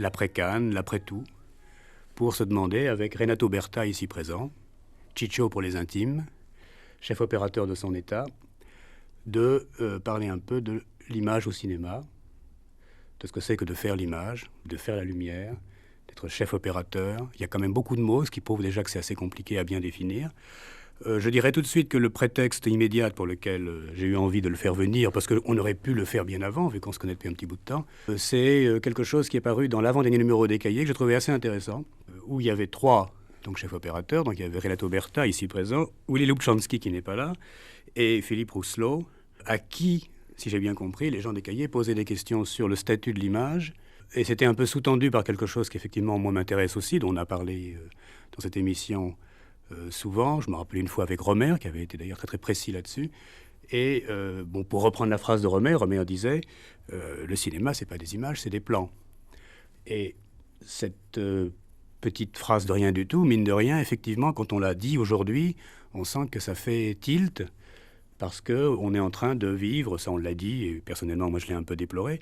l'après-Cannes, l'après-tout, pour se demander, avec Renato Berta ici présent, Ciccio pour les intimes, chef opérateur de son état, de parler un peu de l'image au cinéma, de ce que c'est que de faire l'image, de faire la lumière, d'être chef opérateur. Il y a quand même beaucoup de mots, ce qui prouve déjà que c'est assez compliqué à bien définir. Je dirais tout de suite que le prétexte immédiat pour lequel j'ai eu envie de le faire venir, parce qu'on aurait pu le faire bien avant, vu qu'on se connaît depuis un petit bout de temps, c'est quelque chose qui est paru dans l'avant-dernier numéro des Cahiers, que j'ai trouvé assez intéressant, où il y avait trois chefs opérateurs, donc il y avait Renato Berta, ici présent, Willy Lubchansky, qui n'est pas là, et Philippe Rousselot, à qui, si j'ai bien compris, les gens des Cahiers posaient des questions sur le statut de l'image, et c'était un peu sous-tendu par quelque chose qui, effectivement, moi, m'intéresse aussi, dont on a parlé dans cette émission souvent. Je me rappelais une fois avec Romer, qui avait été d'ailleurs très très précis là-dessus. Et bon, pour reprendre la phrase de Romer disait le cinéma, c'est pas des images, c'est des plans. Et cette petite phrase de rien du tout, mine de rien, effectivement, quand on l'a dit aujourd'hui, on sent que ça fait tilt, parce qu'on est en train de vivre, ça on l'a dit, et personnellement, moi je l'ai un peu déploré,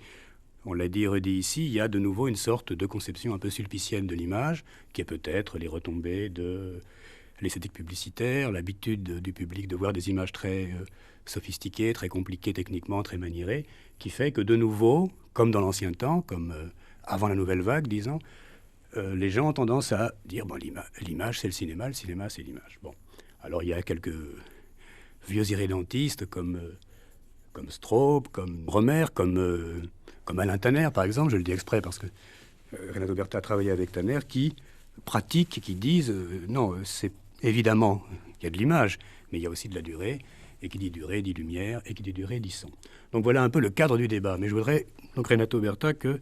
on l'a dit et redit ici, il y a de nouveau une sorte de conception un peu sulpicienne de l'image, qui est peut-être les retombées de l'esthétique publicitaire, l'habitude du public de voir des images très sophistiquées, très compliquées techniquement, très maniérées, qui fait que de nouveau, comme dans l'ancien temps, comme avant la nouvelle vague, disons, les gens ont tendance à dire bon, l'image c'est le cinéma c'est l'image. Bon, alors il y a quelques vieux irrédentistes comme Straub, comme Romer, comme Alain Tanner par exemple, je le dis exprès parce que Renato Berta a travaillé avec Tanner, qui pratiquent, qui disent non, c'est évidemment, il y a de l'image, mais il y a aussi de la durée, et qui dit durée, dit lumière, et qui dit durée, dit son. Donc voilà un peu le cadre du débat. Mais je voudrais, donc Renato Berta, que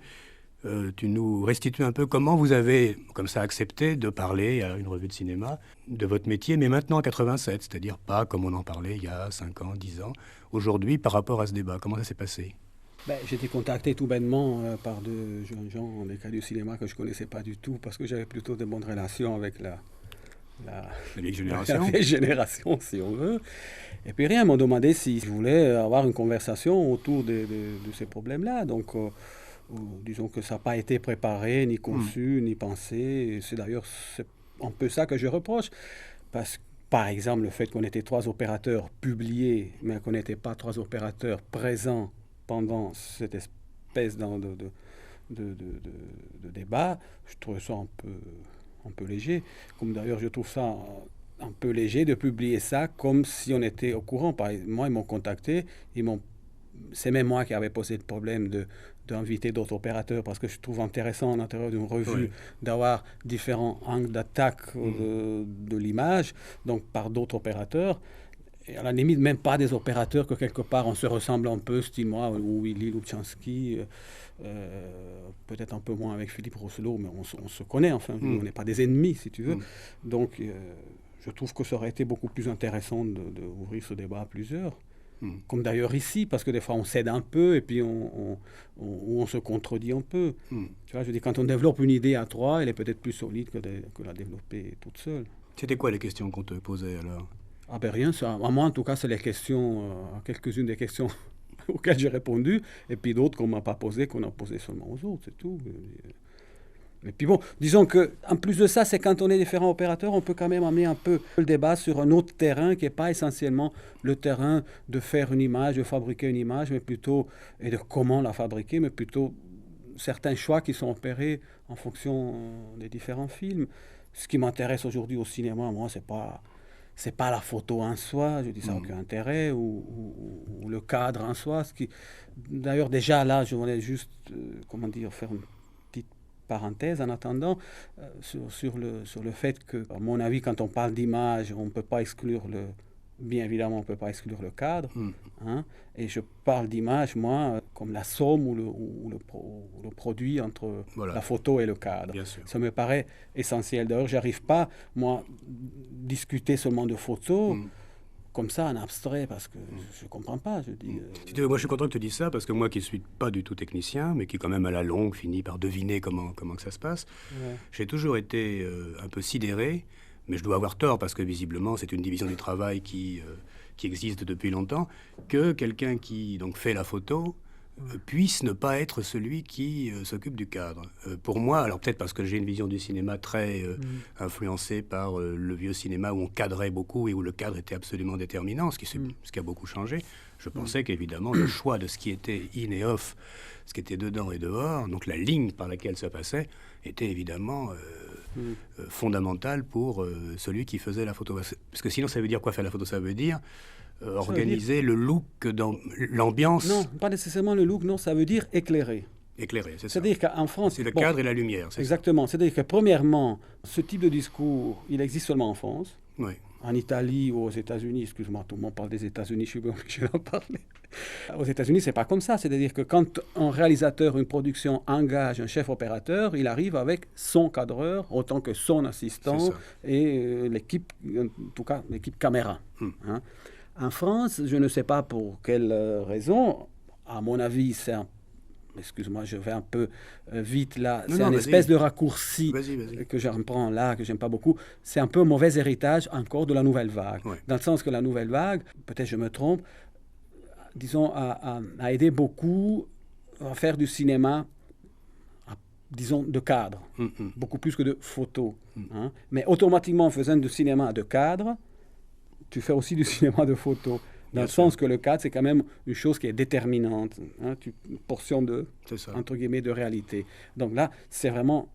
tu nous restitues un peu comment vous avez, comme ça, accepté de parler à une revue de cinéma de votre métier, mais maintenant en 87, c'est-à-dire pas comme on en parlait il y a 5 ans, 10 ans, aujourd'hui par rapport à ce débat. Comment ça s'est passé ? J'ai été contacté tout bêtement par deux jeunes gens des cas du cinéma que je ne connaissais pas du tout, parce que j'avais plutôt de bonnes relations avec la vieille génération. La vieille génération, si on veut. Et puis rien, ils m'ont demandé si je voulais avoir une conversation autour de ces problèmes-là. Donc, disons que ça n'a pas été préparé, ni conçu, ni pensé. Et c'est d'ailleurs un peu ça que je reproche. Parce que, par exemple, le fait qu'on était 3 opérateurs publiés, mais qu'on n'était pas 3 opérateurs présents pendant cette espèce de débat, je trouve ça un peu léger. Comme d'ailleurs, je trouve ça un peu léger de publier ça comme si on était au courant. Moi, ils m'ont contacté, c'est même moi qui avais posé le problème d'inviter d'autres opérateurs, parce que je trouve intéressant à l'intérieur d'une revue d'avoir différents angles d'attaque de l'image, donc par d'autres opérateurs. Et à la limite, même pas des opérateurs que quelque part on se ressemble un peu, style moi ou Willy Lubchansky, peut-être un peu moins avec Philippe Rousselot, mais on se connaît, enfin, on n'est pas des ennemis, si tu veux. Donc, je trouve que ça aurait été beaucoup plus intéressant d'ouvrir ce débat à plusieurs. Comme d'ailleurs ici, parce que des fois on cède un peu et puis on se contredit un peu. Tu vois, je dis, quand on développe une idée à 3, elle est peut-être plus solide que la développer toute seule. C'était quoi les questions qu'on te posait alors ? Ah ben rien, ça, à moi en tout cas, c'est les questions, quelques-unes des questions auxquelles j'ai répondu, et puis d'autres qu'on ne m'a pas posées, qu'on a posées seulement aux autres, c'est tout. Et puis bon, disons qu'en plus de ça, c'est quand on est différents opérateurs, on peut quand même amener un peu le débat sur un autre terrain qui n'est pas essentiellement le terrain de faire une image, de fabriquer une image, mais plutôt, et de comment la fabriquer, mais plutôt certains choix qui sont opérés en fonction des différents films. Ce qui m'intéresse aujourd'hui au cinéma, moi, c'est pas la photo en soi, je dis ça n'a aucun intérêt, ou le cadre en soi. D'ailleurs, déjà là, je voulais juste, faire une petite parenthèse en attendant sur le fait que, à mon avis, quand on parle d'image, on ne peut pas exclure bien évidemment, on ne peut pas exclure le cadre. Hein, et je parle d'image, moi, comme la somme ou le produit entre la photo et le cadre. Ça me paraît essentiel. D'ailleurs, je n'arrive pas, moi, discuter seulement de photos comme ça, en abstrait, parce que je ne comprends pas. Je dis, moi, je suis content que tu dises ça, parce que moi, qui ne suis pas du tout technicien, mais qui, quand même, à la longue, finit par deviner comment que ça se passe, j'ai toujours été un peu sidéré. Mais je dois avoir tort, parce que visiblement, c'est une division du travail qui existe depuis longtemps, que quelqu'un qui donc fait la photo puisse ne pas être celui qui s'occupe du cadre. Pour moi, alors peut-être parce que j'ai une vision du cinéma très influencée par le vieux cinéma où on cadrait beaucoup et où le cadre était absolument déterminant, ce qui a beaucoup changé. Je pensais qu'évidemment le choix de ce qui était in et off, ce qui était dedans et dehors, donc la ligne par laquelle ça passait, était évidemment fondamental pour celui qui faisait la photo. Parce que sinon, ça veut dire quoi faire la photo? Ça veut dire organiser le look dans l'ambiance. Non, pas nécessairement le look, non, ça veut dire éclairer. Éclairer, c'est ça. C'est-à-dire qu'en France... C'est le cadre et la lumière, c'est exactement. C'est-à-dire que premièrement, ce type de discours, il existe seulement en France. Oui. En Italie ou aux États-Unis, excuse-moi, tout le monde parle des États-Unis, je suis obligé d'en parler. Aux États-Unis, c'est pas comme ça. C'est-à-dire que quand un réalisateur, une production engage un chef opérateur, il arrive avec son cadreur, autant que son assistant et l'équipe, en tout cas l'équipe caméra. Hein. En France, je ne sais pas pour quelle raison, à mon avis, c'est un... Excuse-moi, je vais un peu vite là. C'est une espèce de raccourci que je reprends là, que j'aime pas beaucoup. C'est un peu un mauvais héritage encore de la nouvelle vague. Ouais. Dans le sens que la nouvelle vague, peut-être je me trompe, disons, a aidé beaucoup à faire du cinéma, disons, de cadre. Beaucoup plus que de photo. Hein. Mais automatiquement, en faisant du cinéma de cadre, tu fais aussi du cinéma de photo. Dans le sens que le cadre, c'est quand même une chose qui est déterminante, hein, une portion de, entre guillemets, de réalité. Donc là, c'est vraiment...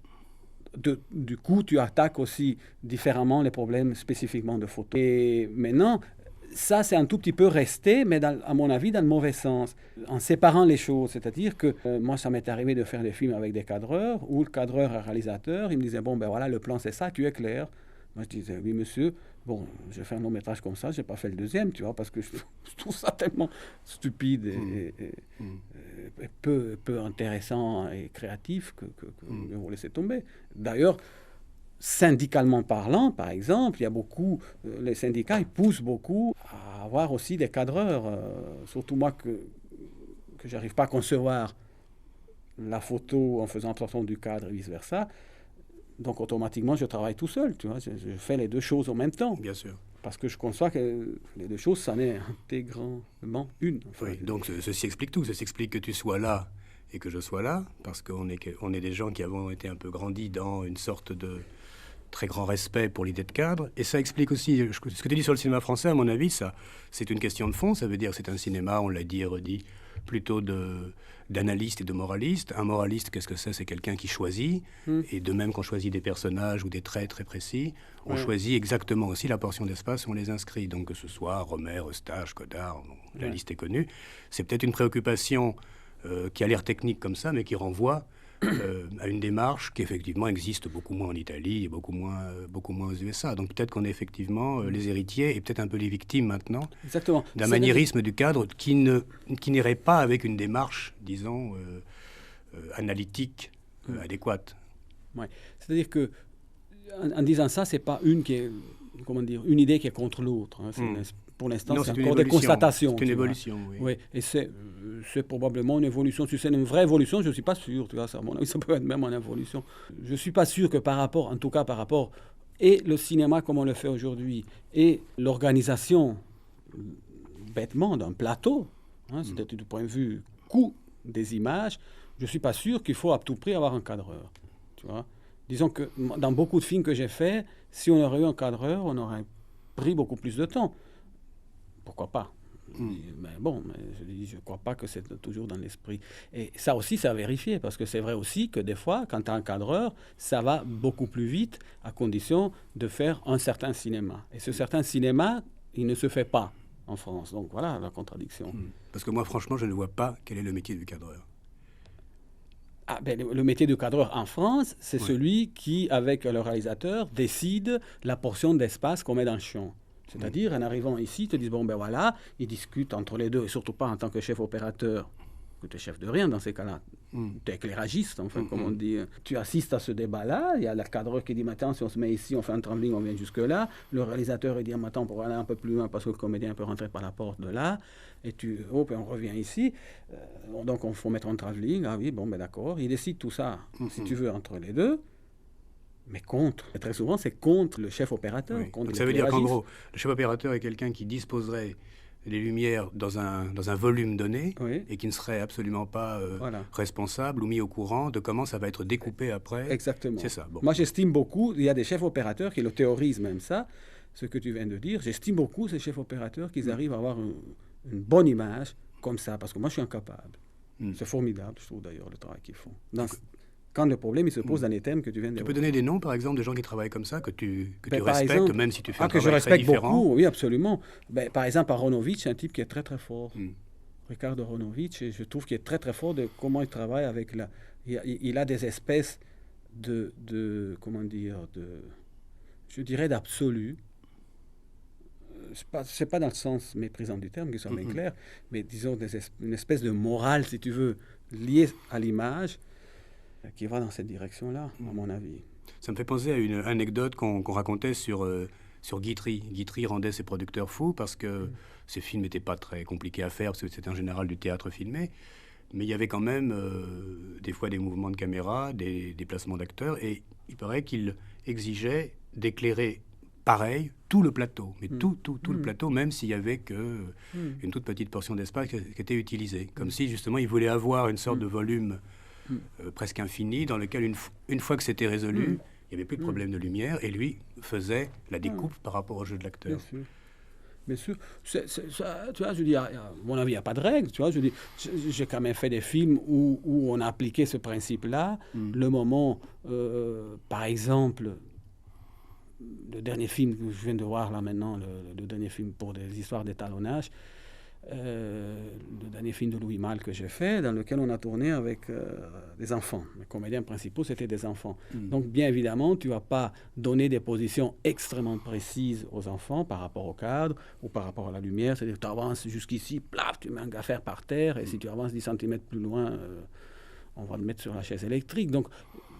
du coup, tu attaques aussi différemment les problèmes spécifiquement de photo. Et maintenant, ça, c'est un tout petit peu resté, mais à mon avis, dans le mauvais sens, en séparant les choses. C'est-à-dire que moi, ça m'est arrivé de faire des films avec des cadreurs, où le cadreur et le réalisateur, il me disait, bon, ben voilà, le plan, c'est ça, tu éclaires. Moi, je disais, oui, monsieur, bon, j'ai fait un long-métrage comme ça, je n'ai pas fait le deuxième, tu vois, parce que je trouve ça tellement stupide et peu intéressant et créatif que je vais laisser tomber. D'ailleurs, syndicalement parlant, par exemple, il y a beaucoup, les syndicats, ils poussent beaucoup à avoir aussi des cadreurs, surtout moi que je n'arrive pas à concevoir la photo en faisant abstraction du cadre et vice-versa. Donc, automatiquement, je travaille tout seul, tu vois. Je fais les deux choses en même temps. Bien sûr. Parce que je conçois que les deux choses, ça n'est intégralement une. Enfin, oui, donc, ceci explique tout. Ceci explique que tu sois là et que je sois là, parce qu'on est des gens qui avons été un peu grandis dans une sorte de très grand respect pour l'idée de cadre. Et ça explique aussi, ce que tu dis sur le cinéma français, à mon avis, ça, c'est une question de fond. Ça veut dire que c'est un cinéma, on l'a dit et redit, plutôt d'analyste et de moraliste. Un moraliste, qu'est-ce que c'est? C'est quelqu'un qui choisit. Et de même qu'on choisit des personnages ou des traits très précis, on choisit exactement aussi la portion d'espace où on les inscrit. Donc que ce soit Romer, Eustache, Godard, la liste est connue. C'est peut-être une préoccupation qui a l'air technique comme ça, mais qui renvoie à une démarche qui effectivement existe beaucoup moins en Italie et beaucoup moins aux USA. Donc peut-être qu'on est effectivement les héritiers et peut-être un peu les victimes maintenant d'un maniérisme du cadre qui n'irait pas avec une démarche, disons, analytique adéquate. Ouais. C'est-à-dire que en disant ça, c'est pas une idée qui est contre l'autre. Hein. Pour l'instant, c'est encore des constatations. C'est une évolution, oui. Oui. Et c'est probablement une évolution. Si c'est une vraie évolution, je ne suis pas sûr. Tu vois, ça, à mon avis, ça peut être même une évolution. Je ne suis pas sûr que par rapport, et le cinéma comme on le fait aujourd'hui, et l'organisation, bêtement, d'un plateau, hein, c'est-à-dire du point de vue coût des images, je ne suis pas sûr qu'il faut à tout prix avoir un cadreur. Tu vois. Disons que dans beaucoup de films que j'ai faits, si on aurait eu un cadreur, on aurait pris beaucoup plus de temps. Pourquoi pas? Mais bon, je ne crois pas que c'est toujours dans l'esprit. Et ça aussi, c'est à vérifier, parce que c'est vrai aussi que des fois, quand tu as un cadreur, ça va beaucoup plus vite, à condition de faire un certain cinéma. Et ce certain cinéma, il ne se fait pas en France. Donc voilà la contradiction. Parce que moi, franchement, je ne vois pas quel est le métier du cadreur. Ah, ben, le métier de cadreur en France, c'est celui qui, avec le réalisateur, décide la portion d'espace qu'on met dans le champ. C'est-à-dire, en arrivant ici, ils te disent, bon, ben voilà, ils discutent entre les deux, et surtout pas en tant que chef opérateur, que tu es chef de rien dans ces cas-là. Tu es éclairagiste, enfin, comme on dit. Tu assistes à ce débat-là, il y a le cadreur qui dit, maintenant, si on se met ici, on fait un travelling, on vient jusque-là. Le réalisateur, il dit, maintenant, pour aller un peu plus loin, parce que le comédien peut rentrer par la porte de là, et puis on revient ici. Donc, il faut mettre un travelling, ah oui, bon, ben d'accord. Il décide tout ça, si tu veux, entre les deux. Mais contre. Et très souvent, c'est contre le chef opérateur. Oui. Donc ça veut dire qu'en gros, le chef opérateur est quelqu'un qui disposerait les lumières dans un volume donné Oui. et qui ne serait absolument pas Voilà. responsable ou mis au courant de comment ça va être découpé après. Exactement. C'est ça. Bon. Moi, j'estime beaucoup, il y a des chefs opérateurs qui le théorisent même ça, ce que tu viens de dire. J'estime beaucoup ces chefs opérateurs qui arrivent à avoir une bonne image comme ça, parce que moi, je suis incapable. C'est formidable, je trouve d'ailleurs, le travail qu'ils font. Quand le problème il se pose dans les thèmes que tu viens de... Tu peux donner des noms, par exemple, de gens qui travaillent comme ça, que tu respectes, exemple, même si tu fais un que je travail très respecte différent. beaucoup, oui, absolument. Par exemple, Aronovitch, un type qui est très très fort. Ricardo Aronovitch, je trouve qu'il est très très fort de comment il travaille avec la... Il a des espèces comment dire, je dirais d'absolu. C'est pas dans le sens méprisant du terme, qu'il soit bien clair, mais disons une espèce de morale, si tu veux, liée à l'image, qui va dans cette direction-là, à mon avis. Ça me fait penser à une anecdote qu'on racontait sur Guitry. Guitry rendait ses producteurs fous parce que ces films n'étaient pas très compliqués à faire, parce que c'était en général du théâtre filmé, mais il y avait quand même des fois des mouvements de caméra, des déplacements d'acteurs, et il paraît qu'il exigeait d'éclairer pareil tout le plateau, mais tout le plateau, même s'il y avait une toute petite portion d'espace qui était utilisée, comme si justement il voulait avoir une sorte de volume presque infini, dans lequel une fois que c'était résolu, il n'y avait plus de problème de lumière, et lui faisait la découpe par rapport au jeu de l'acteur. Bien sûr. Tu vois, je dis, à mon avis, il n'y a pas de règle. Tu vois, je dis, j'ai quand même fait des films où on a appliqué ce principe-là. Le moment, par exemple, le dernier film que je viens de voir là maintenant, le dernier film pour des histoires d'étalonnage, le dernier film de Louis Malle que j'ai fait, dans lequel on a tourné avec des enfants. Les comédiens principaux, c'était des enfants. Donc, bien évidemment, tu ne vas pas donner des positions extrêmement précises aux enfants par rapport au cadre ou par rapport à la lumière. C'est-à-dire que tu avances jusqu'ici, plaf, tu mets un gaffer par terre, et si tu avances 10 cm plus loin, on va le mettre sur la chaise électrique. Donc,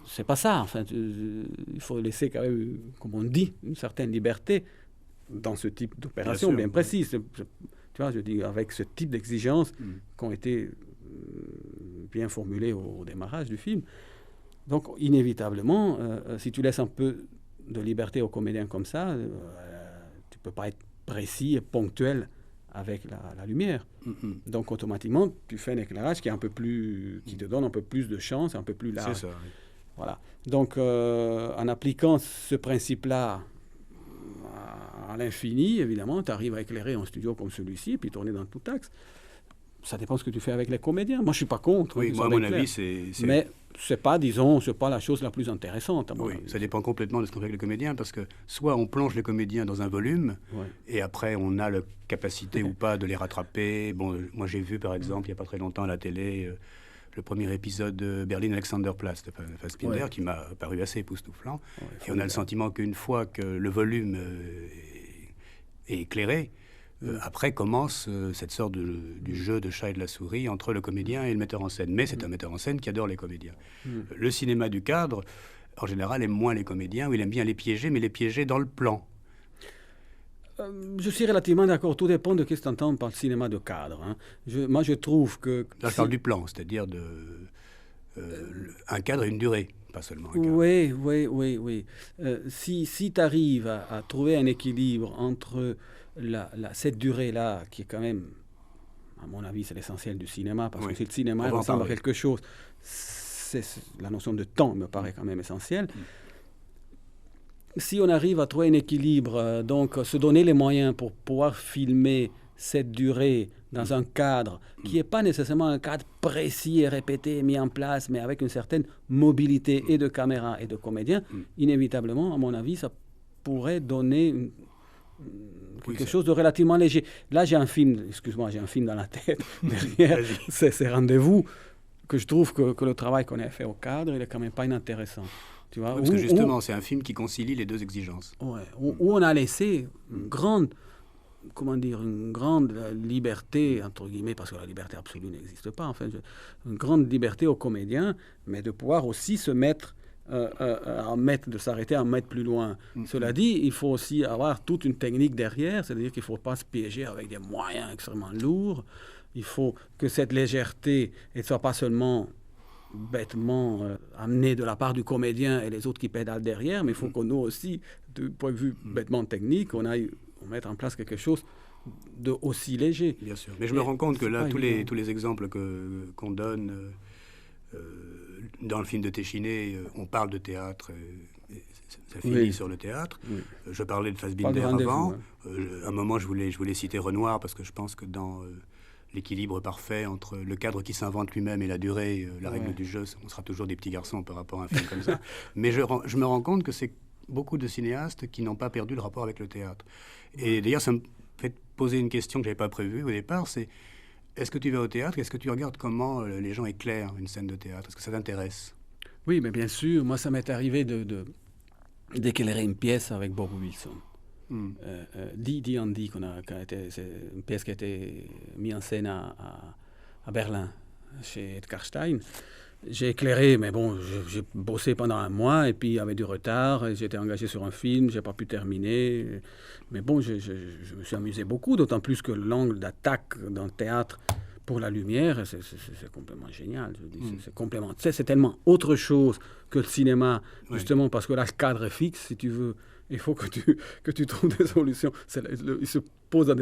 c'est pas ça. Enfin, il faut laisser quand même, comme on dit, une certaine liberté dans ce type d'opération bien précise. Tu vois, je dis, avec ce type d'exigences qui ont été bien formulées au démarrage du film. Donc, inévitablement, si tu laisses un peu de liberté aux comédiens comme ça, tu ne peux pas être précis et ponctuel avec la lumière. Donc, automatiquement, tu fais un éclairage qui est un peu plus, qui te donne un peu plus de chance, un peu plus large. C'est ça, oui. Voilà. Donc, en appliquant ce principe-là à l'infini, évidemment, tu arrives à éclairer un studio comme celui-ci, puis tourner dans tout axe. Ça dépend de ce que tu fais avec les comédiens. Moi, je ne suis pas contre. Oui, moi, à mon avis, c'est... Mais ce n'est pas, disons, pas la chose la plus intéressante, à mon avis. Ça dépend complètement de ce qu'on fait avec les comédiens, parce que soit on plonge les comédiens dans un volume, et après, on a la capacité ou pas de les rattraper. Bon, moi, j'ai vu, par exemple, il n'y a pas très longtemps à la télé... le premier épisode de Berlin-Alexanderplatz de Fassbinder, qui m'a paru assez époustouflant. Et on a le sentiment qu'une fois que le volume est éclairé, après commence cette sorte du jeu de chat et de la souris entre le comédien et le metteur en scène. Mais c'est un metteur en scène qui adore les comédiens. Le cinéma du cadre, en général, aime moins les comédiens, ou il aime bien les piéger, mais les piéger dans le plan. Je suis relativement d'accord. Tout dépend de ce que tu entends par le cinéma de cadre. Hein. Moi, je trouve que... Là, je parle du plan, c'est-à-dire un cadre et une durée, pas seulement un cadre. Oui. Si tu arrives à trouver un équilibre entre cette durée-là, qui est quand même, à mon avis, c'est l'essentiel du cinéma, parce que si le cinéma ressemble à quelque chose, la notion de temps me paraît quand même essentielle. Si on arrive à trouver un équilibre, donc se donner les moyens pour pouvoir filmer cette durée dans un cadre qui n'est pas nécessairement un cadre précis et répété, mis en place, mais avec une certaine mobilité et de caméra et de comédiens, inévitablement, à mon avis, ça pourrait donner quelque chose de relativement léger. Là, j'ai un film dans la tête, derrière ces rendez-vous, que je trouve que le travail qu'on a fait au cadre, il n'est quand même pas inintéressant. Tu vois, parce que justement, c'est un film qui concilie les deux exigences. Où on a laissé une grande liberté, entre guillemets, parce que la liberté absolue n'existe pas, enfin, une grande liberté aux comédiens, mais de pouvoir aussi se mettre, de s'arrêter à un mètre plus loin. Cela dit, il faut aussi avoir toute une technique derrière, c'est-à-dire qu'il ne faut pas se piéger avec des moyens extrêmement lourds. Il faut que cette légèreté ne soit pas seulement bêtement amenée de la part du comédien et les autres qui pédalent derrière, mais il faut qu'on nous aussi, du point de vue bêtement technique, on mette en place quelque chose aussi léger. Bien sûr. Mais je me rends compte que là, tous les exemples qu'on donne dans le film de Téchiné, on parle de théâtre, ça finit sur le théâtre. Oui. Je parlais de Fassbinder avant. À un moment, je voulais citer Renoir, parce que je pense que dans l'équilibre parfait entre le cadre qui s'invente lui-même et la durée, la règle du jeu, on sera toujours des petits garçons par rapport à un film comme ça. Mais je me rends compte que c'est beaucoup de cinéastes qui n'ont pas perdu le rapport avec le théâtre. Et d'ailleurs, ça me fait poser une question que je n'avais pas prévue au départ, c'est: est-ce que tu vas au théâtre? Est-ce que tu regardes comment les gens éclairent une scène de théâtre? Est-ce que ça t'intéresse? Oui, mais bien sûr. Moi, ça m'est arrivé d'éclairer une pièce avec Bob Wilson. D&D, c'est une pièce qui a été mise en scène à Berlin, chez Edgar Stein. J'ai éclairé, mais bon, j'ai bossé pendant un mois, et puis il y avait du retard, j'étais engagé sur un film, j'ai pas pu terminer. Mais bon, je me suis amusé beaucoup, d'autant plus que l'angle d'attaque dans le théâtre pour la lumière, c'est complètement génial. Je dis, c'est complémentaire. C'est tellement autre chose que le cinéma, justement, parce que là, le cadre est fixe, si tu veux. Il faut que tu trouves des solutions. Il se pose dans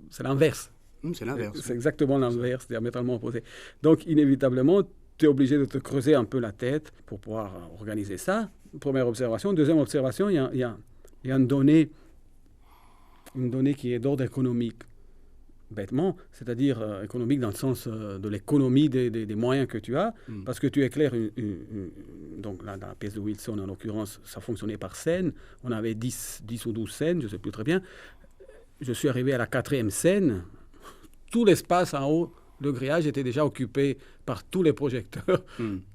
c'est l'inverse. C'est l'inverse. C'est exactement l'inverse, diamétralement opposé. Donc, inévitablement, tu es obligé de te creuser un peu la tête pour pouvoir organiser ça. Première observation. Deuxième observation, il y a une donnée qui est d'ordre économique, bêtement, c'est-à-dire économique dans le sens de l'économie des moyens que tu as, parce que tu éclaires donc là, dans la pièce de Wilson, en l'occurrence, ça fonctionnait par scène. On avait 10 ou 12 scènes, je ne sais plus très bien. Je suis arrivé à la 4e scène. Tout l'espace en haut, le grillage était déjà occupé par tous les projecteurs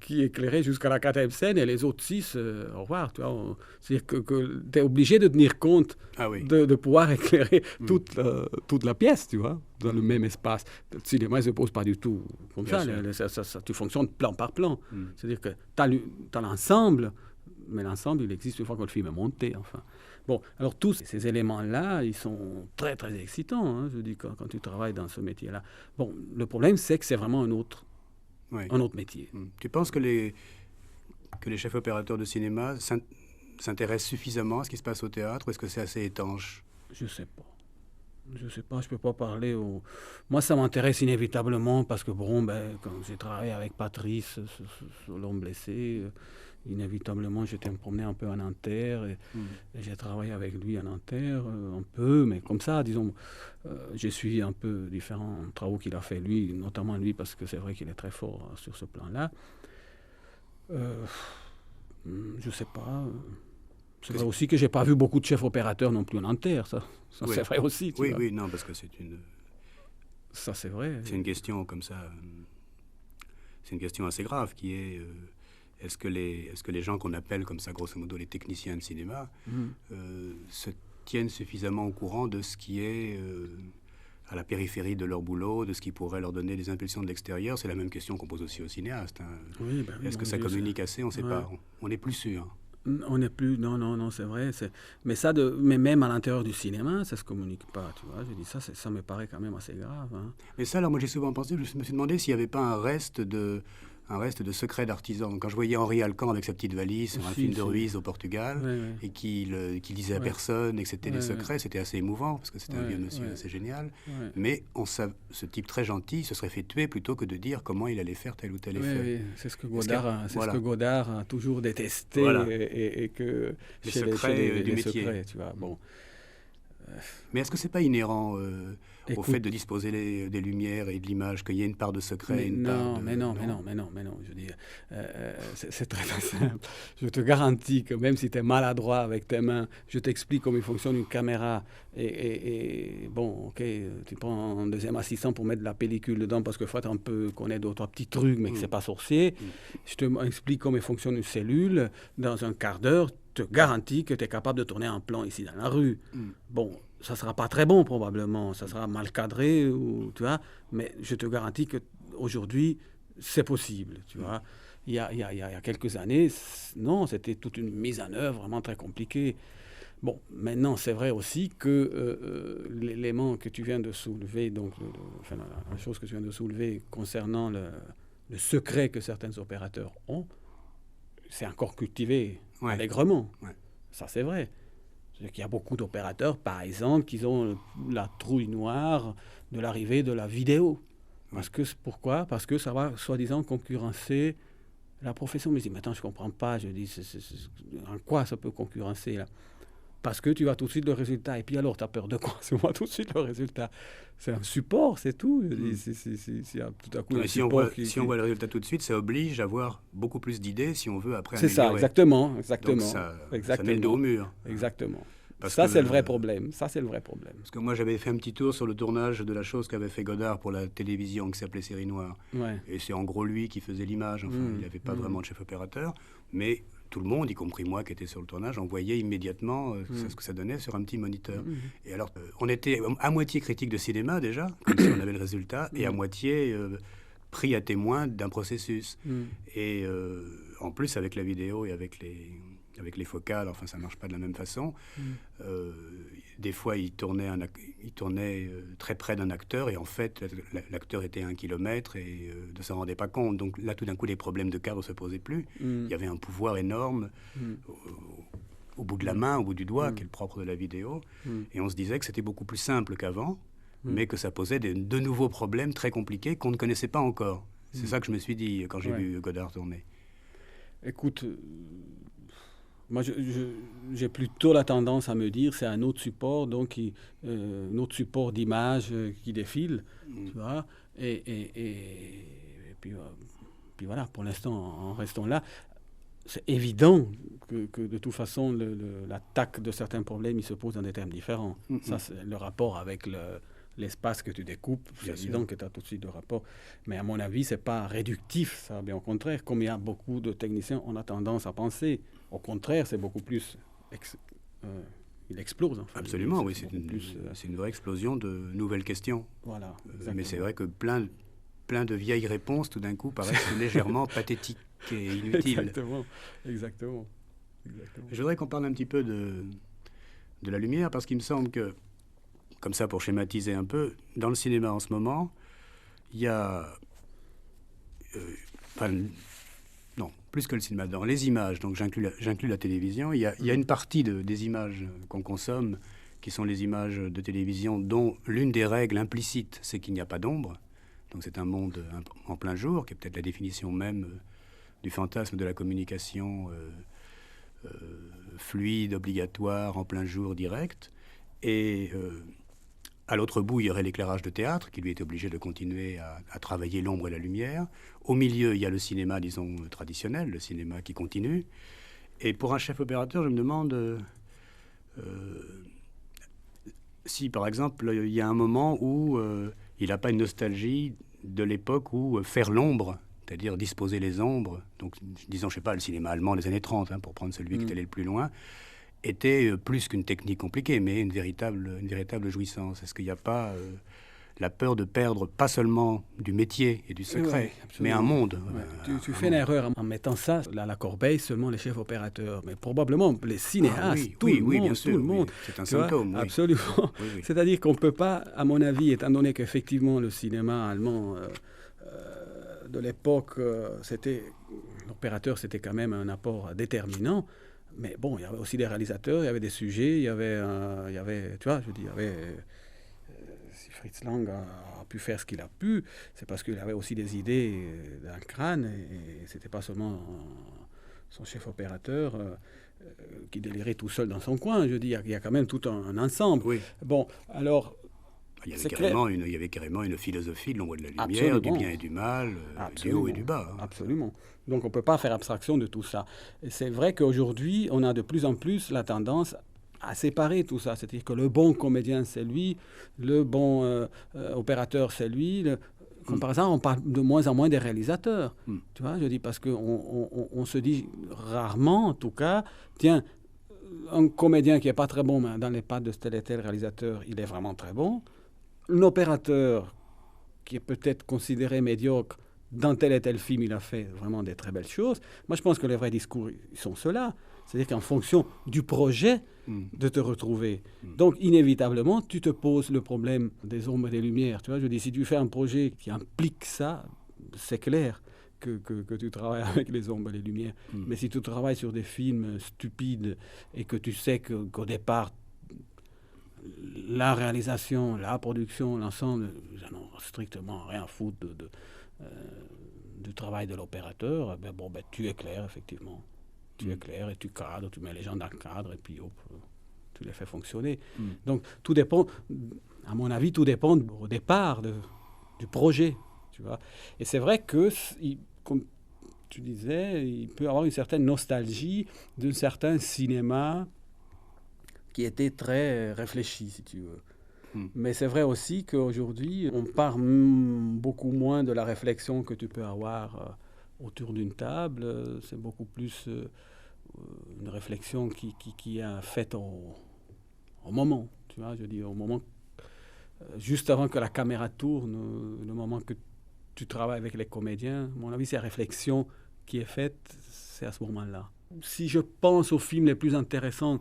qui éclairaient jusqu'à la 4e scène, et les autres 6, au revoir. Tu vois, c'est-à-dire que tu es obligé de tenir compte de pouvoir éclairer toute la pièce, tu vois, dans le même espace. Le cinéma ne se pose pas du tout comme ça. Tu fonctionnes plan par plan. C'est-à-dire que tu as l'ensemble, mais l'ensemble, il existe une fois que le film est monté, enfin. Bon, alors tous ces éléments-là, ils sont très, très excitants, hein, je dis, quand tu travailles dans ce métier-là. Bon, le problème, c'est que c'est vraiment un autre métier. Tu penses que les chefs opérateurs de cinéma s'intéressent suffisamment à ce qui se passe au théâtre, ou est-ce que c'est assez étanche? Je ne sais pas, je ne peux pas parler Moi, ça m'intéresse inévitablement, parce que, quand j'ai travaillé avec Patrice sur L'Homme blessé, inévitablement, j'étais me promener un peu à Nanterre, et j'ai travaillé avec lui à Nanterre, un peu, mais comme ça, disons, j'ai suivi un peu différents travaux qu'il a fait, lui, notamment lui, parce que c'est vrai qu'il est très fort sur ce plan-là. Je sais pas. C'est vrai aussi que j'ai pas vu beaucoup de chefs opérateurs non plus en Nanterre, ça c'est vrai aussi. Oui, non, parce que ça, c'est vrai. C'est une question comme ça. C'est une question assez grave qui est... Est-ce que les gens qu'on appelle comme ça, grosso modo, les techniciens de cinéma, se tiennent suffisamment au courant de ce qui est à la périphérie de leur boulot, de ce qui pourrait leur donner des impulsions de l'extérieur? C'est la même question qu'on pose aussi aux cinéastes. Est-ce que ça communique assez? On ne sait pas. On n'est plus sûr. On n'est plus... Non, c'est vrai. Mais même à l'intérieur du cinéma, ça ne se communique pas, tu vois. Je dis ça me paraît quand même assez grave. Hein. Mais ça, alors moi j'ai souvent pensé, je me suis demandé s'il n'y avait pas un reste de secrets d'artisans. Quand je voyais Henri Alcan avec sa petite valise sur un film de Ruiz au Portugal, et qui disait à personne et que c'était des secrets, c'était assez émouvant, parce que c'était un vieux monsieur assez génial. Mais ce type très gentil se serait fait tuer plutôt que de dire comment il allait faire tel ou tel effet. Oui. C'est ce que Godard a toujours détesté, et que les secrets du métier. Secrets, tu vois. Bon. Mais est-ce que c'est pas inhérent au fait de disposer des lumières et de l'image, qu'il y ait une part de secret? Non. Je veux dire, c'est très simple. Je te garantis que même si tu es maladroit avec tes mains, je t'explique comment il fonctionne une caméra. Et bon, ok, tu prends un deuxième assistant pour mettre de la pellicule dedans, parce qu'il faut un peu connaître d'autres petits trucs, mais que c'est pas sorcier. Je t'explique comment fonctionne une cellule. Dans un quart d'heure, je te garantis que tu es capable de tourner un plan ici dans la rue. Bon, ça ne sera pas très bon probablement, ça sera mal cadré, tu vois, mais je te garantis qu'aujourd'hui, c'est possible, tu vois. Il y a quelques années, non, c'était toute une mise en œuvre vraiment très compliquée. Bon, maintenant, c'est vrai aussi que l'élément que tu viens de soulever, donc la chose que tu viens de soulever concernant le secret que certains opérateurs ont, c'est encore cultivé allègrement. Ça, c'est vrai. C'est-à-dire qu'il y a beaucoup d'opérateurs, par exemple, qui ont la trouille noire de l'arrivée de la vidéo. Pourquoi ? Parce que ça va, soi-disant, concurrencer la profession. Mais je dis, maintenant, je ne comprends pas. Je dis, en quoi ça peut concurrencer là ? Parce que tu vois tout de suite le résultat. Et puis alors, tu as peur de quoi ? C'est moi tout de suite le résultat. C'est un support, c'est tout. Tout à coup, si on voit le résultat tout de suite, ça oblige à avoir beaucoup plus d'idées si on veut après améliorer. C'est ça, exactement. Donc ça met le dos au mur. Exactement. C'est le vrai problème. Ça, c'est le vrai problème. Parce que moi, j'avais fait un petit tour sur le tournage de la chose qu'avait fait Godard pour la télévision, qui s'appelait Série Noire. Ouais. Et c'est en gros lui qui faisait l'image. Enfin, il n'avait pas vraiment de chef opérateur. Mais tout le monde, y compris moi qui était sur le tournage, on voyait immédiatement ce que ça donnait sur un petit moniteur. Et alors, on était à moitié critique de cinéma déjà, comme si on avait le résultat, et à moitié pris à témoin d'un processus. Et en plus, avec la vidéo et avec les focales, enfin ça marche pas de la même façon. Des fois, il tournait très près d'un acteur et en fait, l'acteur était à 1 kilomètre et ne s'en rendait pas compte. Donc là, tout d'un coup, les problèmes de cadre se posaient plus. Il y avait un pouvoir énorme au bout de la main, au bout du doigt, qui est le propre de la vidéo. Et on se disait que c'était beaucoup plus simple qu'avant, mais que ça posait de nouveaux problèmes très compliqués qu'on ne connaissait pas encore. C'est ça que je me suis dit quand j'ai vu Godard tourner. Écoute, moi, j'ai plutôt la tendance à me dire c'est un autre support, donc un autre support d'image qui défile, tu vois. Et puis voilà, pour l'instant, en restant là, c'est évident que de toute façon, l'attaque de certains problèmes, il se pose dans des termes différents. Ça, c'est le rapport avec l'espace que tu découpes, c'est évident que tu as tout de suite le rapport. Mais à mon avis, ce n'est pas réductif, ça. Bien au contraire, comme il y a beaucoup de techniciens, on a tendance à penser. Au contraire, c'est beaucoup plus... il explose, en fait. Absolument, oui. C'est une vraie explosion de nouvelles questions. Voilà. Mais c'est vrai que plein de vieilles réponses, tout d'un coup, paraissent légèrement pathétiques et inutiles. Exactement. Je voudrais qu'on parle un petit peu de la lumière, parce qu'il me semble que, comme ça pour schématiser un peu, dans le cinéma en ce moment, il y a... non, plus que le cinéma, dans les images, donc j'inclus la télévision, il y a une partie des images qu'on consomme, qui sont les images de télévision, dont l'une des règles implicites, c'est qu'il n'y a pas d'ombre. Donc c'est un monde en plein jour, qui est peut-être la définition même du fantasme de la communication fluide, obligatoire, en plein jour, direct. Et à l'autre bout, il y aurait l'éclairage de théâtre, qui lui est obligé de continuer à travailler l'ombre et la lumière. Au milieu, il y a le cinéma, disons, traditionnel, le cinéma qui continue. Et pour un chef opérateur, je me demande si, par exemple, il y a un moment où il n'a pas une nostalgie de l'époque où faire l'ombre, c'est-à-dire disposer les ombres, donc disons, je sais pas, le cinéma allemand des années 30, pour prendre celui qui est allé le plus loin, était plus qu'une technique compliquée, mais une véritable jouissance. Est-ce qu'il n'y a pas la peur de perdre, pas seulement du métier et du secret, mais un monde Tu fais une erreur en mettant ça à la corbeille, seulement les chefs opérateurs, mais probablement les cinéastes, tout le monde. C'est un symptôme. Absolument. C'est-à-dire qu'on ne peut pas, à mon avis, étant donné qu'effectivement le cinéma allemand de l'époque, l'opérateur, c'était quand même un apport déterminant. Mais bon, il y avait aussi des réalisateurs, il y avait des sujets, il y avait tu vois, je dis, il y avait... si Fritz Lang a pu faire ce qu'il a pu, c'est parce qu'il avait aussi des idées dans le crâne, et c'était pas seulement son chef opérateur qui délirait tout seul dans son coin. Je dis, il y a quand même tout un ensemble. Oui. Bon, alors... Il y avait carrément une philosophie de l'ombre et de la lumière, du bien et du mal, du haut et du bas. Absolument. Donc on ne peut pas faire abstraction de tout ça. Et c'est vrai qu'aujourd'hui, on a de plus en plus la tendance à séparer tout ça. C'est-à-dire que le bon comédien, c'est lui, le bon opérateur, c'est lui. Comme par exemple, on parle de moins en moins des réalisateurs. Tu vois, je dis parce qu'on se dit rarement, en tout cas, tiens, un comédien qui n'est pas très bon, mais dans les pattes de tel et tel réalisateur, il est vraiment très bon. Un opérateur qui est peut-être considéré médiocre, dans tel et tel film, il a fait vraiment des très belles choses. Moi, je pense que les vrais discours, ils sont ceux-là. C'est-à-dire qu'en fonction du projet, de te retrouver. Donc, inévitablement, tu te poses le problème des ombres et des lumières. Tu vois, je dis, si tu fais un projet qui implique ça, c'est clair que tu travailles avec les ombres et les lumières. Mais si tu travailles sur des films stupides et que tu sais qu'au départ, la réalisation, la production, l'ensemble, ils n'en ont strictement rien à foutre du travail de l'opérateur, tu éclaires, effectivement. Tu éclaires et tu cadres, tu mets les gens dans le cadre et puis hop, tu les fais fonctionner. Donc tout dépend, à mon avis, tout dépend au départ du projet. Tu vois. Et c'est vrai que, comme tu disais, il peut y avoir une certaine nostalgie d'un certain cinéma qui était très réfléchi, si tu veux. Mais c'est vrai aussi qu'aujourd'hui, on parle beaucoup moins de la réflexion que tu peux avoir autour d'une table. C'est beaucoup plus une réflexion qui est faite au moment. Tu vois, je dis au moment, juste avant que la caméra tourne, le moment que tu travailles avec les comédiens. À mon avis, c'est la réflexion qui est faite, c'est à ce moment-là. Si je pense aux films les plus intéressants,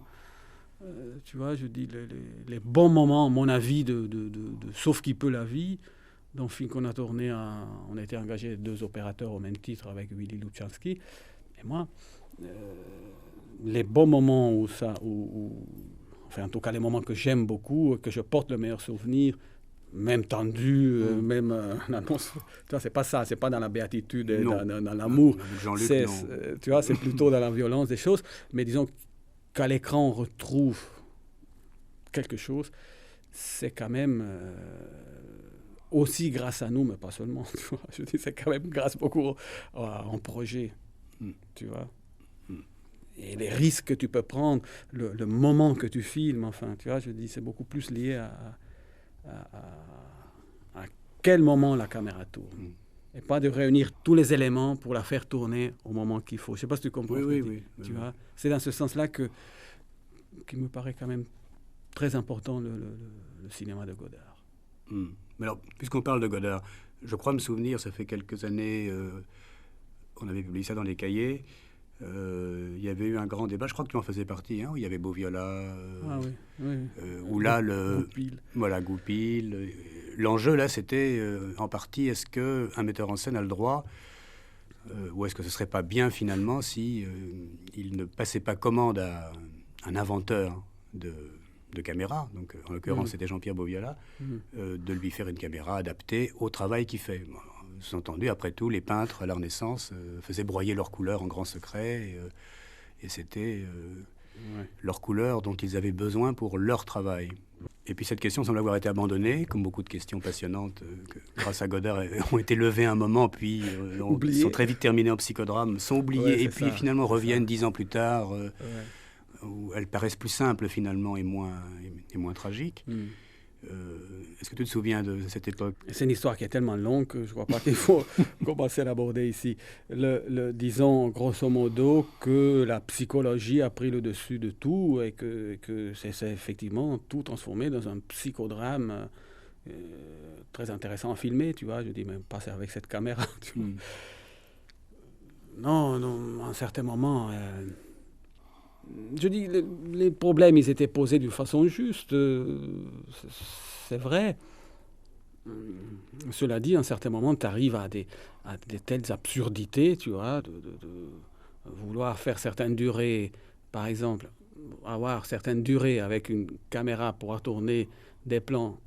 tu vois, je dis les bons moments, à mon avis, de Sauf qui peut la vie, dans le film qu'on a tourné, on a été engagé 2 opérateurs au même titre avec Willy Luchansky. Et moi, les bons moments enfin en tout cas les moments que j'aime beaucoup, que je porte le meilleur souvenir, même tendu, même c'est pas ça, c'est pas dans la béatitude, dans l'amour. Tu vois, c'est plutôt dans la violence des choses. Mais disons qu'à l'écran on retrouve quelque chose, c'est quand même aussi grâce à nous, mais pas seulement. Tu vois, je dis, c'est quand même grâce beaucoup en projet, tu vois. Et les risques que tu peux prendre, le moment que tu filmes, enfin, tu vois, je dis, c'est beaucoup plus lié à quel moment la caméra tourne. Et pas de réunir tous les éléments pour la faire tourner au moment qu'il faut. Je ne sais pas si tu comprends. Oui. Tu vois, c'est dans ce sens-là qui me paraît quand même très important le cinéma de Godard. Mais alors, puisqu'on parle de Godard, je crois me souvenir, ça fait quelques années, on avait publié ça dans les cahiers, il y avait eu un grand débat, je crois que tu en faisais partie, où il y avait Beauviola, où là, Goupil. L'enjeu, là, c'était en partie, est-ce qu'un metteur en scène a le droit, ou est-ce que ce ne serait pas bien, finalement, si il ne passait pas commande à un inventeur de caméra, donc en l'occurrence, c'était Jean-Pierre Beauviola, de lui faire une caméra adaptée au travail qu'il fait. Sous-entendu, après tout, les peintres à la Renaissance faisaient broyer leurs couleurs en grand secret, et c'était leurs couleurs dont ils avaient besoin pour leur travail. Et puis cette question semble avoir été abandonnée, comme beaucoup de questions passionnantes que, grâce à Godard, ont été levées un moment, puis sont très vite terminées en psychodrame, sont oubliées, et puis finalement reviennent 10 ans plus tard, où elles paraissent plus simples finalement et moins tragiques. Est-ce que tu te souviens de cette époque? C'est une histoire qui est tellement longue que je ne crois pas qu'il faut commencer à l'aborder ici. Disons grosso modo que la psychologie a pris le dessus de tout et que c'est effectivement tout transformé dans un psychodrame très intéressant à filmer, tu vois. Je dis même pas avec cette caméra. Non, à un certain moment... je dis, les problèmes, ils étaient posés d'une façon juste, c'est vrai. Cela dit, à un certain moment, tu arrives à des telles absurdités, tu vois, de vouloir faire certaines durées, par exemple, avoir certaines durées avec une caméra pour tourner des plans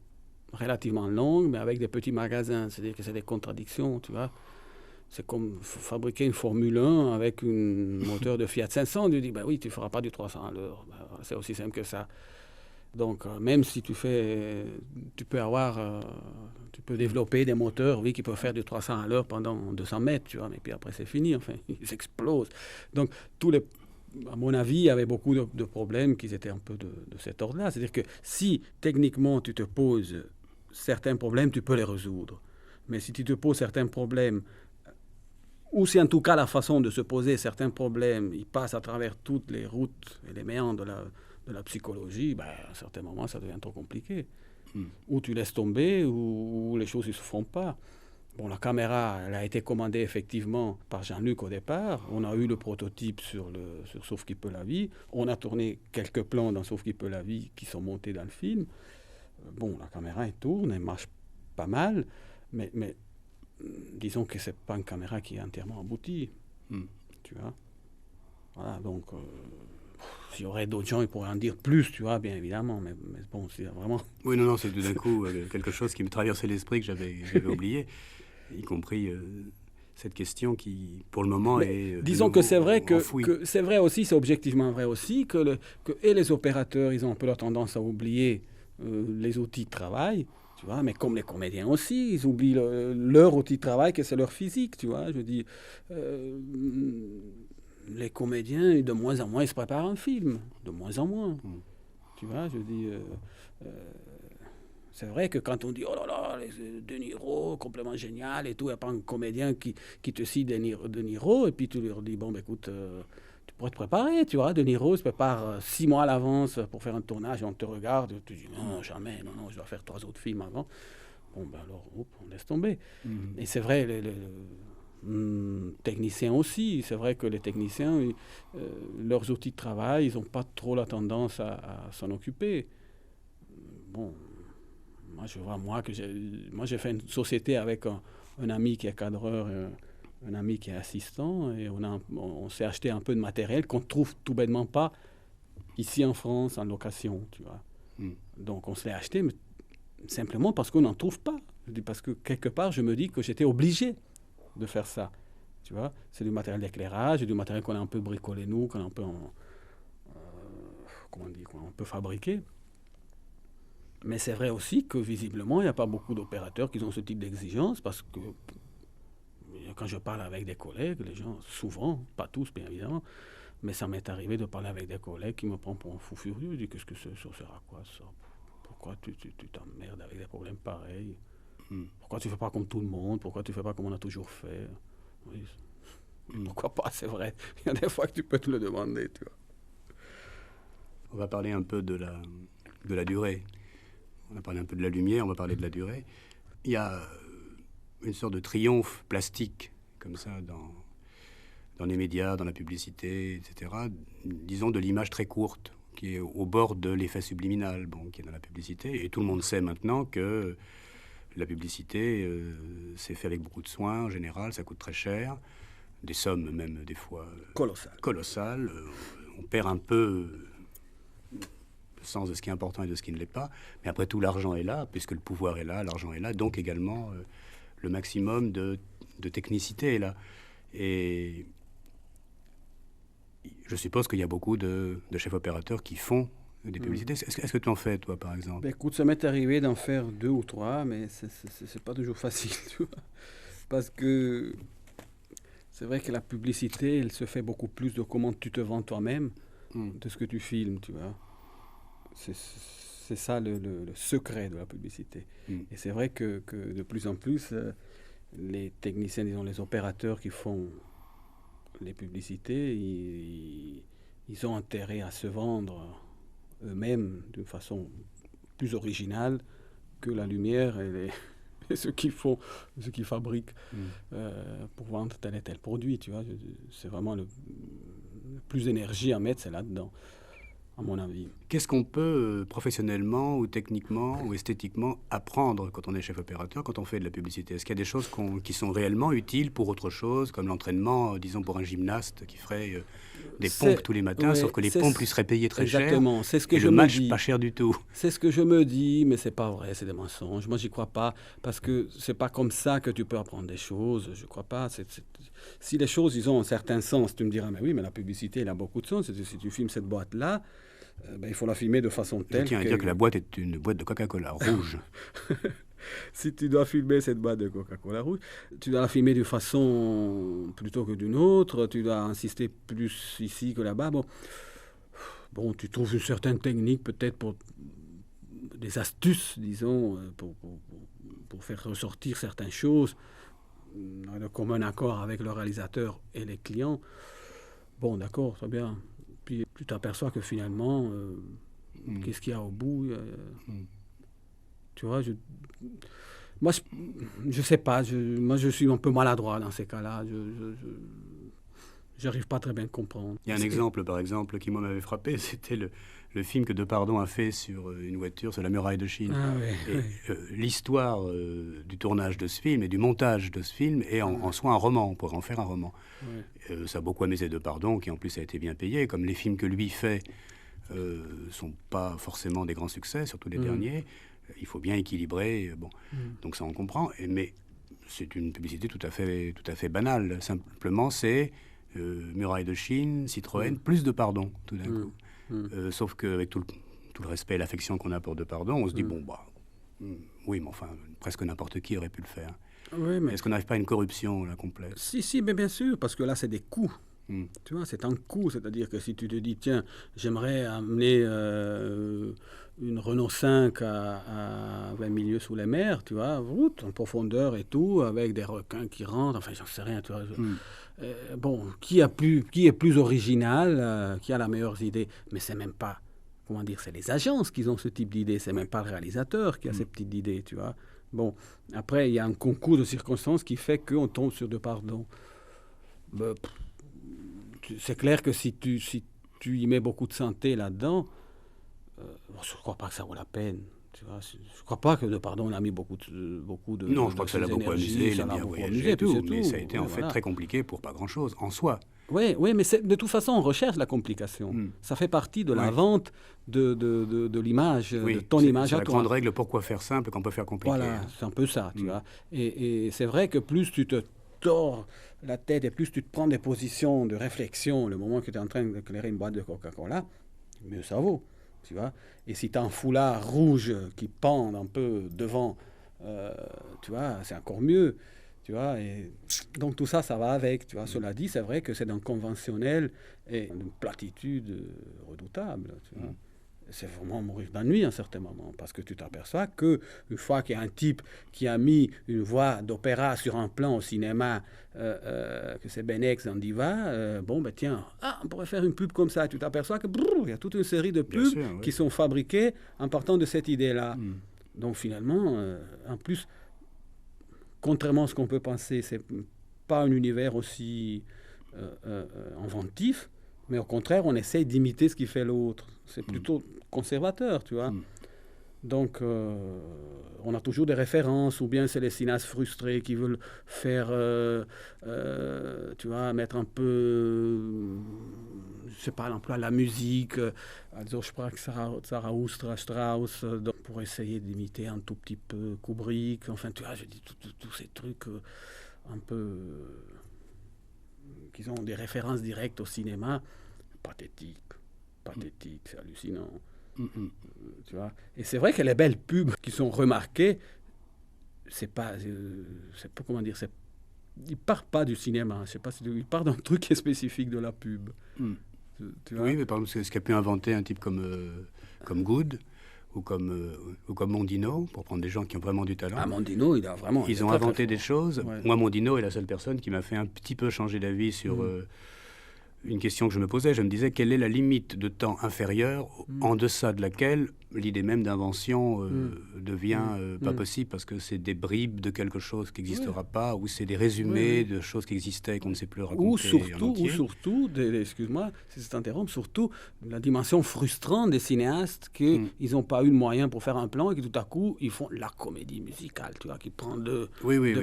relativement longs, mais avec des petits magasins, c'est-à-dire que c'est des contradictions, tu vois. C'est comme fabriquer une Formule 1 avec un moteur de Fiat 500. Tu dis, oui, tu ne feras pas du 300 à l'heure. C'est aussi simple que ça. Donc, même si tu peux développer des moteurs, oui, qui peuvent faire du 300 à l'heure pendant 200 mètres, tu vois, mais puis après, c'est fini, enfin, ils explosent. Donc, à mon avis, il y avait beaucoup de problèmes qui étaient un peu de cet ordre-là. C'est-à-dire que si, techniquement, tu te poses certains problèmes, tu peux les résoudre. Mais si tu te poses certains problèmes, ou si en tout cas la façon de se poser certains problèmes, il passe à travers toutes les routes et les méandres de la psychologie, à un certain moment, ça devient trop compliqué. Ou tu laisses tomber, ou les choses ne se font pas. Bon, la caméra, elle a été commandée effectivement par Jean-Luc au départ. On a eu le prototype sur Sauf qui peut la vie. On a tourné quelques plans dans Sauf qui peut la vie qui sont montés dans le film. Bon, la caméra, elle tourne, elle marche pas mal, mais disons que c'est pas une caméra qui est entièrement aboutie. Tu vois. Voilà, donc, s'il y aurait d'autres gens, ils pourraient en dire plus, tu vois, bien évidemment, mais bon, c'est vraiment... Oui, non, c'est tout d'un coup quelque chose qui me traversait l'esprit que j'avais oublié, y compris cette question qui, pour le moment, est disons que c'est vrai enfouie. que c'est vrai aussi, c'est objectivement vrai aussi, et les opérateurs, ils ont un peu leur tendance à oublier les outils de travail, tu vois, mais comme les comédiens aussi, ils oublient leur outil de travail, que c'est leur physique, tu vois, je dis... les comédiens, de moins en moins, ils se préparent un film. De moins en moins. Tu vois, je dis... c'est vrai que quand on dit, oh là là, De Niro, complètement génial et tout, il n'y a pas un comédien qui te cite De Niro, et puis tu leur dis, bon, ben écoute, tu pourrais te préparer, tu vois. De Niro se prépare 6 mois à l'avance pour faire un tournage, et on te regarde, tu dis, non, jamais, non, je dois faire 3 autres films avant. Bon, ben alors, on laisse tomber. Et c'est vrai, techniciens aussi. C'est vrai que les techniciens, leurs outils de travail, ils n'ont pas trop la tendance à s'en occuper. Bon, moi je vois, moi j'ai fait une société avec un ami qui est cadreur, un ami qui est assistant, et on s'est acheté un peu de matériel qu'on ne trouve tout bêtement pas ici en France en location, tu vois. Donc on se l'est acheté, mais simplement parce qu'on n'en trouve pas. Je dis parce que quelque part, je me dis que j'étais obligé de faire ça, tu vois. C'est du matériel d'éclairage, du matériel qu'on a un peu bricolé nous, qu'on a un peu comment on dit, qu'on a un peu fabriqué. Mais c'est vrai aussi que visiblement il n'y a pas beaucoup d'opérateurs qui ont ce type d'exigence, parce que quand je parle avec des collègues, les gens, souvent, pas tous bien évidemment, mais ça m'est arrivé de parler avec des collègues qui me prennent pour un fou furieux. Je dis, qu'est-ce que ça sert à quoi ça? Pourquoi tu t'emmerdes avec des problèmes pareils? Pourquoi tu ne fais pas comme tout le monde? Pourquoi tu ne fais pas comme on a toujours fait? Oui. Pourquoi pas, c'est vrai. Il y a des fois que tu peux te le demander, tu vois. On va parler un peu de la durée. On a parlé un peu de la lumière, on va parler de la durée. Il y a une sorte de triomphe plastique, comme ça, dans les médias, dans la publicité, etc. Disons de l'image très courte, qui est au bord de l'effet subliminal, qui est dans la publicité. Et tout le monde sait maintenant que la publicité, c'est fait avec beaucoup de soin, en général, ça coûte très cher, des sommes même des fois colossales. On perd un peu le sens de ce qui est important et de ce qui ne l'est pas. Mais après tout, l'argent est là, puisque le pouvoir est là, l'argent est là, donc également le maximum de technicité est là. Et je suppose qu'il y a beaucoup de chefs opérateurs qui font des publicités. Est-ce que tu en fais, toi, par exemple? Ben, écoute, ça m'est arrivé d'en faire 2 ou 3, mais c'est pas toujours facile, tu vois. Parce que c'est vrai que la publicité, elle se fait beaucoup plus de comment tu te vends toi-même, de ce que tu filmes, tu vois. C'est ça le secret de la publicité. Et c'est vrai que de plus en plus, les techniciens, disons les opérateurs qui font les publicités, ils ont intérêt à se vendre eux-mêmes d'une façon plus originale que la lumière et ceux qui fabriquent pour vendre tel et tel produit, tu vois. C'est vraiment le plus d'énergie à mettre, c'est là-dedans, à mon avis. Qu'est-ce qu'on peut professionnellement ou techniquement ou esthétiquement apprendre quand on est chef opérateur, quand on fait de la publicité? Est-ce qu'il y a des choses qui sont réellement utiles pour autre chose, comme l'entraînement, disons pour un gymnaste qui ferait des pompes tous les matins, sauf que les pompes lui seraient payées très cher, c'est ce que et le match pas cher du tout? C'est ce que je me dis, mais c'est pas vrai, c'est des mensonges. Moi, j'y crois pas, parce que c'est pas comme ça que tu peux apprendre des choses. Je crois pas. Si les choses, ils ont un certain sens, tu me diras, mais oui, mais la publicité, elle a beaucoup de sens. Si tu filmes cette boîte-là, il faut la filmer de façon telle. Je tiens à dire que la boîte est une boîte de Coca-Cola rouge. Si tu dois filmer cette boîte de Coca-Cola rouge, tu dois la filmer d'une façon plutôt que d'une autre. Tu dois insister plus ici que là-bas. Bon, tu trouves une certaine technique peut-être pour des astuces, disons, pour faire ressortir certaines choses de commun accord avec le réalisateur et les clients. Bon, d'accord, très bien. Puis tu t'aperçois que finalement, qu'est-ce qu'il y a au bout Tu vois, moi, je sais pas. Moi, je suis un peu maladroit dans ces cas-là. j'arrive pas très bien à comprendre. Il y a un exemple, par exemple, qui moi m'avait frappé, c'était le film que Depardon a fait sur une voiture, sur la muraille de Chine. Ah oui, Et oui. l'histoire du tournage de ce film et du montage de ce film est en soi un roman, on pourrait en faire un roman. Oui. Ça a beaucoup amusé Depardon, qui en plus a été bien payé, comme les films que lui fait sont pas forcément des grands succès, surtout les derniers. Il faut bien équilibrer, bon, donc ça on comprend, mais c'est une publicité tout à fait banale. Simplement, c'est Muraille de Chine, Citroën, plus Depardon, tout d'un coup. Sauf qu'avec tout le respect et l'affection qu'on a pour Depardon, on se dit, bon, bah, oui, mais enfin, presque n'importe qui aurait pu le faire. Oui, mais Est-ce qu'on n'arrive pas à une corruption là, complète? si, mais bien sûr, parce que là, c'est des coûts. Tu vois, c'est un coût, c'est-à-dire que si tu te dis, tiens, j'aimerais amener une Renault 5 à 20 milieux sous les mers, tu vois, route, en profondeur et tout, avec des requins qui rentrent, enfin, j'en sais rien, tu vois. Bon, qui est plus original, qui a la meilleure idée, mais c'est même pas, comment dire, c'est les agences qui ont ce type d'idée, c'est même pas le réalisateur qui a ces petites idées, tu vois. Bon, après, il y a un concours de circonstances qui fait qu'on tombe sur Depardon. C'est clair que si tu y mets beaucoup de santé là-dedans, je ne crois pas que ça vaut la peine. Tu vois, je ne crois pas que Depardon a mis beaucoup de non, je crois que ça l'a beaucoup amusé, il a bien voyagé et tout, mais ça a été en fait très compliqué pour pas grand-chose, en soi. Oui, mais de toute façon, on recherche la complication. Ça fait partie de la vente de l'image, de ton image à toi. C'est la grande règle, pourquoi faire simple quand on peut faire compliqué. Voilà, c'est un peu ça, tu vois. Et c'est vrai que plus tu te tords la tête et plus tu te prends des positions de réflexion le moment que tu es en train d'éclairer une boîte de Coca-Cola, mieux ça vaut, tu vois. Et si tu as un foulard rouge qui pend un peu devant, tu vois, c'est encore mieux, tu vois. Et donc tout ça, ça va avec, tu vois. Cela dit, c'est vrai que c'est d'un conventionnel et d'une platitude redoutable, tu vois. C'est vraiment mourir d'ennui à un certain moment, parce que tu t'aperçois qu'une fois qu'il y a un type qui a mis une voix d'opéra sur un plan au cinéma, que c'est Ben X dans Diva, bon, ben tiens, on pourrait faire une pub comme ça. Tu t'aperçois qu'il y a toute une série de pubs qui sont fabriquées en partant de cette idée-là. Donc finalement, en plus, contrairement à ce qu'on peut penser, c'est pas un univers aussi inventif, mais au contraire, on essaye d'imiter ce qui fait l'autre. C'est plutôt conservateur, tu vois. Donc, on a toujours des références, ou bien c'est les cinéastes frustrés qui veulent faire, tu vois, mettre un peu, je sais pas, l'emploi, la musique, also Sarah Strauss, pour essayer d'imiter un tout petit peu Kubrick, enfin, tu vois, je dis tous ces trucs un peu qui ont des références directes au cinéma, pathétique, c'est hallucinant. Tu vois. Et c'est vrai que les belles pubs qui sont remarquées, c'est pas comment dire, ils partent pas du cinéma. Je sais pas si ils partent d'un truc qui est spécifique de la pub. Tu vois. Oui, mais par exemple, ce qu'a pu inventer un type comme Good ou comme Mondino, pour prendre des gens qui ont vraiment du talent. Mondino, il a vraiment. Ils ont inventé des choses. Ouais. Moi, Mondino est la seule personne qui m'a fait un petit peu changer d'avis sur une question que je me posais. Je me disais, quelle est la limite de temps inférieure en deçà de laquelle l'idée même d'invention devient pas possible, parce que c'est des bribes de quelque chose qui n'existera pas, ou c'est des résumés de choses qui existaient et qu'on ne sait plus raconter. Ou surtout, excuse-moi si je t'interromps, surtout la dimension frustrante des cinéastes qu'ils n'ont pas eu le moyen pour faire un plan et que tout à coup, ils font la comédie musicale, tu vois, qui prend deux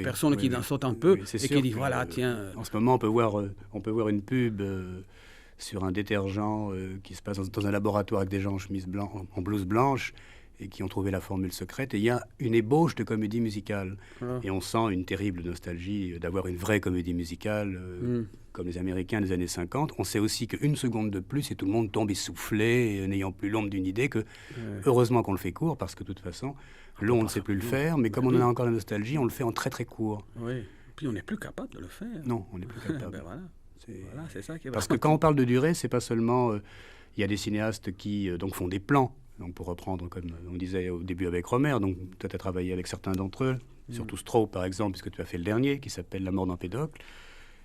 personnes qui dansent un peu et qui disent, voilà, tiens... En ce moment, on peut voir une pub... sur un détergent qui se passe dans un laboratoire avec des gens en blouse blanche et qui ont trouvé la formule secrète. Et il y a une ébauche de comédie musicale. Et on sent une terrible nostalgie d'avoir une vraie comédie musicale, comme les Américains des années 50. On sait aussi qu'une seconde de plus et tout le monde tombe essoufflé, n'ayant plus l'ombre d'une idée, que heureusement qu'on le fait court, parce que de toute façon, on ne sait plus le faire, mais comme on en a encore la nostalgie, on le fait en très très court. Oui, puis on n'est plus capable de le faire. Non, on n'est plus capable. Ben voilà. Voilà, c'est ça qui est parce que quand on parle de durée, c'est pas seulement... Il y a des cinéastes qui donc font des plans. Donc pour reprendre, comme on disait au début avec Romer, donc toi tu as travaillé avec certains d'entre eux, surtout Straub par exemple, puisque tu as fait le dernier, qui s'appelle La mort d'Empédocle.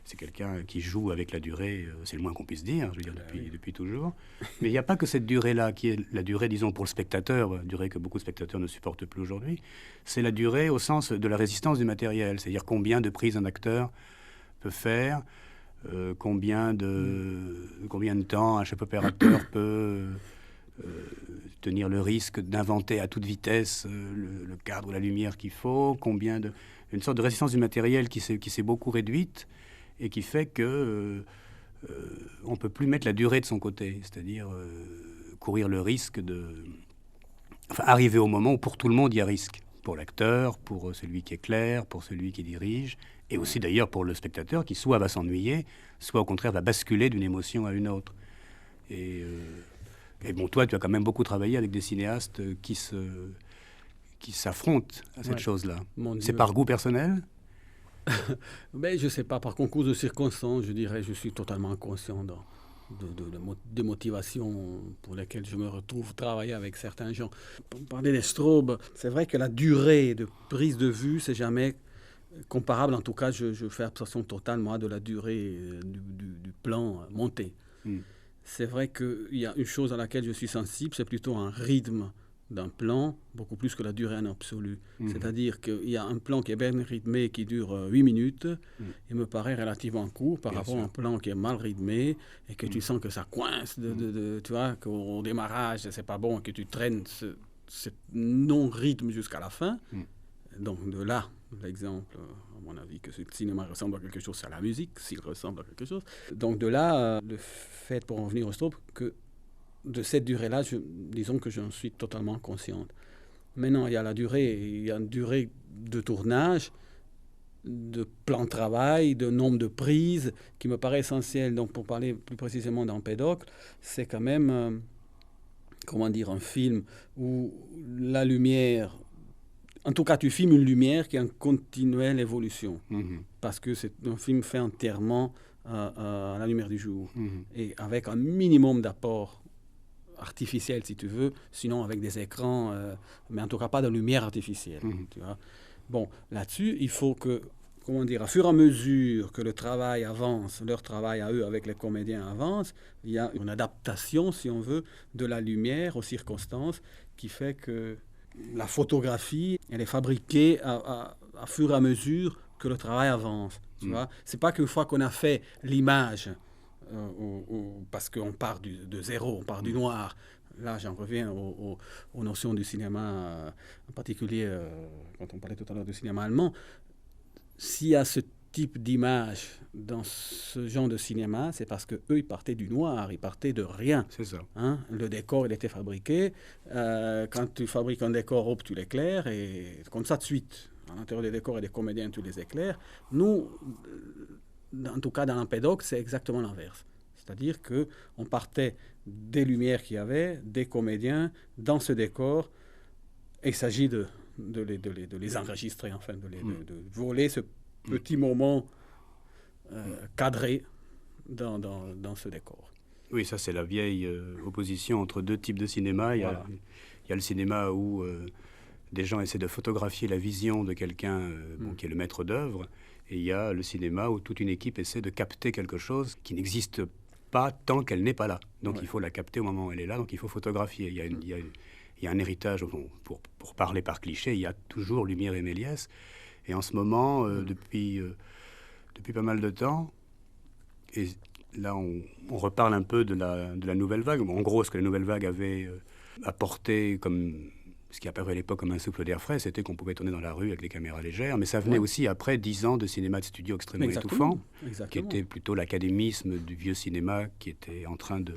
C'est quelqu'un qui joue avec la durée, c'est le moins qu'on puisse dire, je veux dire, depuis toujours. Mais il n'y a pas que cette durée-là, qui est la durée, disons, pour le spectateur, la durée que beaucoup de spectateurs ne supportent plus aujourd'hui. C'est la durée au sens de la résistance du matériel, c'est-à-dire combien de prises un acteur peut faire combien de temps un chef opérateur peut tenir le risque d'inventer à toute vitesse le cadre ou la lumière qu'il faut, une sorte de résistance du matériel qui s'est beaucoup réduite et qui fait que on ne peut plus mettre la durée de son côté, c'est-à-dire courir le risque arriver au moment où pour tout le monde il y a risque, pour l'acteur, pour celui qui éclaire, pour celui qui dirige, et aussi d'ailleurs pour le spectateur qui soit va s'ennuyer, soit au contraire va basculer d'une émotion à une autre. Et bon, toi, tu as quand même beaucoup travaillé avec des cinéastes qui s'affrontent à cette chose-là. C'est par goût personnel? Mais je ne sais pas, par concours de circonstances, je dirais, je suis totalement conscient de motivations pour lesquelles je me retrouve travailler avec certains gens. Pour parler des strobes, c'est vrai que la durée de prise de vue, c'est jamais comparable. En tout cas, je fais abstraction totale, moi, de la durée du plan monté. C'est vrai qu'il y a une chose à laquelle je suis sensible, c'est plutôt un rythme d'un plan, beaucoup plus que la durée en absolu. C'est-à-dire qu'il y a un plan qui est bien rythmé, qui dure 8 minutes, il me paraît relativement court par rapport à un plan qui est mal rythmé et que tu sens que ça coince, tu vois, qu'au démarrage, c'est pas bon, que tu traînes ce non-rythme jusqu'à la fin. Donc de là, l'exemple, à mon avis, que ce cinéma ressemble à quelque chose, c'est à la musique, s'il ressemble à quelque chose. Donc de là, le fait, pour en venir au stop, que de cette durée-là, disons que j'en suis totalement consciente. Maintenant, il y a la durée, il y a une durée de tournage, de plan de travail, de nombre de prises, qui me paraît essentiel. Donc pour parler plus précisément d'Empédocle, c'est quand même, un film où la lumière... En tout cas, tu filmes une lumière qui est en continuelle évolution, parce que c'est un film fait entièrement à la lumière du jour, et avec un minimum d'apport artificiel, si tu veux, sinon avec des écrans, mais en tout cas pas de lumière artificielle. Tu vois. Bon, là-dessus, il faut que, à fur et à mesure que le travail avance, leur travail à eux avec les comédiens avance, il y a une adaptation, si on veut, de la lumière aux circonstances qui fait que la photographie, elle est fabriquée à fur et à mesure que le travail avance. Tu vois. C'est pas qu'une fois qu'on a fait l'image, parce qu'on part de zéro, on part du noir. Là, j'en reviens aux notions du cinéma, en particulier quand on parlait tout à l'heure du cinéma allemand. S'il y a ce type d'image dans ce genre de cinéma, c'est parce qu'eux, ils partaient du noir, ils partaient de rien. C'est ça. Hein? Le décor, il était fabriqué. Quand tu fabriques un décor, hop, tu l'éclaires, et comme ça de suite. À l'intérieur des décors et des comédiens, tu les éclaires. Nous, en tout cas dans l'Empédocle, c'est exactement l'inverse. C'est-à-dire qu'on partait des lumières qu'il y avait, des comédiens, dans ce décor, et il s'agit de les enregistrer, enfin, de voler ce petit moment cadré dans ce décor. Oui, ça c'est la vieille opposition entre deux types de cinéma. Il y a le cinéma où des gens essaient de photographier la vision de quelqu'un qui est le maître d'œuvre, et il y a le cinéma où toute une équipe essaie de capter quelque chose qui n'existe pas tant qu'elle n'est pas là. Donc il faut la capter au moment où elle est là, donc il faut photographier. Il y a un héritage, pour parler par cliché, il y a toujours Lumière et Méliès. Et en ce moment, depuis pas mal de temps, et là on reparle un peu de la nouvelle vague. Bon, en gros, ce que la nouvelle vague avait apporté comme... Ce qui apparaît à l'époque comme un souffle d'air frais, c'était qu'on pouvait tourner dans la rue avec des caméras légères. Mais ça venait aussi après 10 ans de cinéma de studio extrêmement étouffant, qui était plutôt l'académisme du vieux cinéma qui était en train de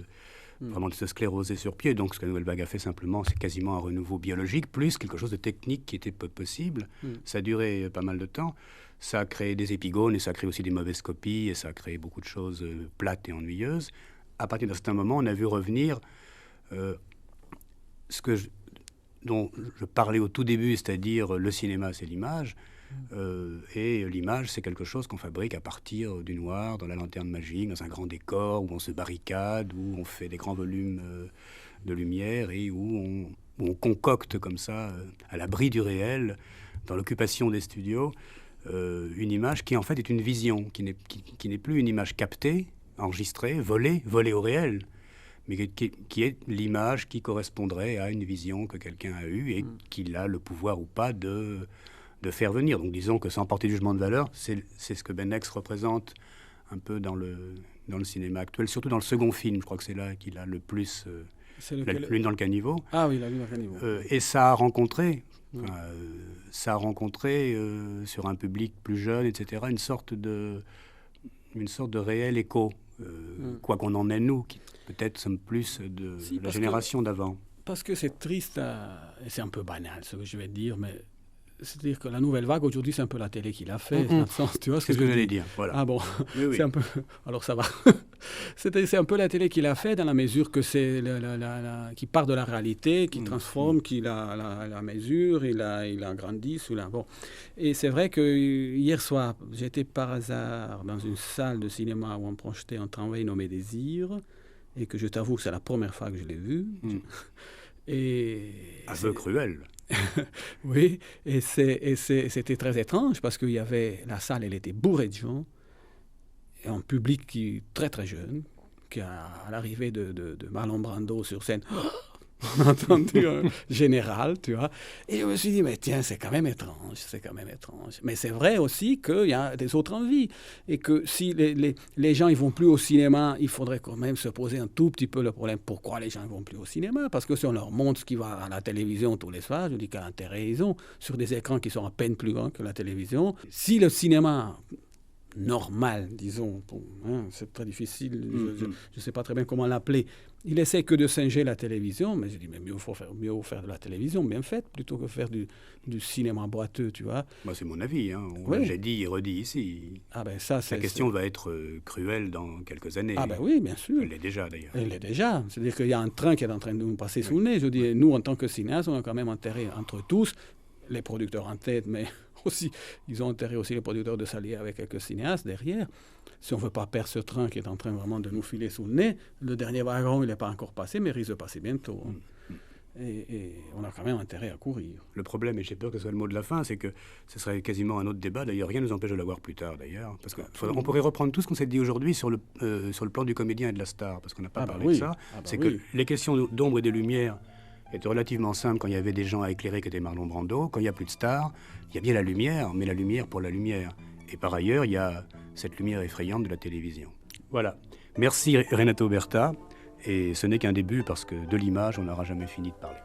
vraiment de se scléroser sur pied. Donc ce que la nouvelle vague a fait simplement, c'est quasiment un renouveau biologique, plus quelque chose de technique qui était peu possible. Ça a duré pas mal de temps. Ça a créé des épigones et ça a créé aussi des mauvaises copies et ça a créé beaucoup de choses plates et ennuyeuses. À partir d'un certain moment, on a vu revenir dont je parlais au tout début, c'est-à-dire le cinéma, c'est l'image, et l'image, c'est quelque chose qu'on fabrique à partir du noir, dans la lanterne magique, dans un grand décor, où on se barricade, où on fait des grands volumes de lumière, et où on concocte comme ça, à l'abri du réel, dans l'occupation des studios, une image qui en fait est une vision, qui n'est plus une image captée, enregistrée, volée au réel, mais qui est l'image qui correspondrait à une vision que quelqu'un a eue et qu'il a le pouvoir ou pas de faire venir. Donc disons que sans porter de jugement de valeur, c'est ce que Ben X représente un peu dans le cinéma actuel, surtout dans le second film. Je crois que c'est là qu'il a le plus... La Lune dans le caniveau. Ah oui, La Lune dans le caniveau. Et ça a rencontré, sur un public plus jeune, etc., une sorte de réel écho. Quoi qu'on en ait, nous, qui peut-être sommes plus de la génération d'avant. Parce que c'est triste, et c'est un peu banal ce que je vais dire, mais c'est-à-dire que la nouvelle vague, aujourd'hui, c'est un peu la télé qui l'a fait. Dans le sens, tu vois ce que je j'allais dire. Voilà. Ah bon, oui. C'est un peu... Alors ça va. C'est un peu la télé qui l'a fait, dans la mesure que c'est qui part de la réalité, qui transforme, qui la mesure, il agrandit. Bon. Et c'est vrai que hier soir, j'étais par hasard dans une salle de cinéma où on projetait un travail nommé Désir, et que je t'avoue que c'est la première fois que je l'ai vu. Aveu cruel. Oui, et c'était très étrange parce que la salle, elle était bourrée de gens, et un public très très jeune, qui à l'arrivée de Marlon Brando sur scène, on a entendu un général, tu vois, et je me suis dit, mais tiens, c'est quand même étrange. Mais c'est vrai aussi qu'il y a des autres envies, et que si les gens ils vont plus au cinéma, il faudrait quand même se poser un tout petit peu le problème, pourquoi les gens ne vont plus au cinéma? Parce que si on leur montre ce qui va à la télévision tous les soirs, je dis quel intérêt ils ont, sur des écrans qui sont à peine plus grands que la télévision. Si le cinéma normal, disons, c'est très difficile, je ne sais pas très bien comment l'appeler, il essaie que de singer la télévision, mais je dis, mais mieux faire de la télévision bien faite, plutôt que faire du cinéma boiteux, tu vois. Moi, c'est mon avis, j'ai dit et redit ici. La question va être cruelle dans quelques années. Ah ben oui, bien sûr. Elle l'est déjà, d'ailleurs. Elle l'est déjà. C'est-à-dire qu'il y a un train qui est en train de nous passer sous le nez. Je dis, nous, en tant que cinéastes, on a quand même intérêt, entre tous, les producteurs en tête, mais aussi, ils ont intérêt aussi, les producteurs, de s'allier avec quelques cinéastes derrière. Si on ne veut pas perdre ce train qui est en train vraiment de nous filer sous le nez, le dernier wagon, il n'est pas encore passé, mais il risque de passer bientôt. Et on a quand même intérêt à courir. Le problème, et j'ai peur que ce soit le mot de la fin, c'est que ce serait quasiment un autre débat. D'ailleurs, rien ne nous empêche de l'avoir plus tard, d'ailleurs. Parce qu'on pourrait reprendre tout ce qu'on s'est dit aujourd'hui sur le plan du comédien et de la star, parce qu'on n'a pas parlé de ça. Que les questions d'ombre et de lumière étaient relativement simples quand il y avait des gens à éclairer qui étaient Marlon Brando. Quand il n'y a plus de stars, il y a bien la lumière, mais la lumière pour la lumière. Et par ailleurs, il y a cette lumière effrayante de la télévision. Voilà. Merci Renato Berta. Et ce n'est qu'un début parce que de l'image, on n'aura jamais fini de parler.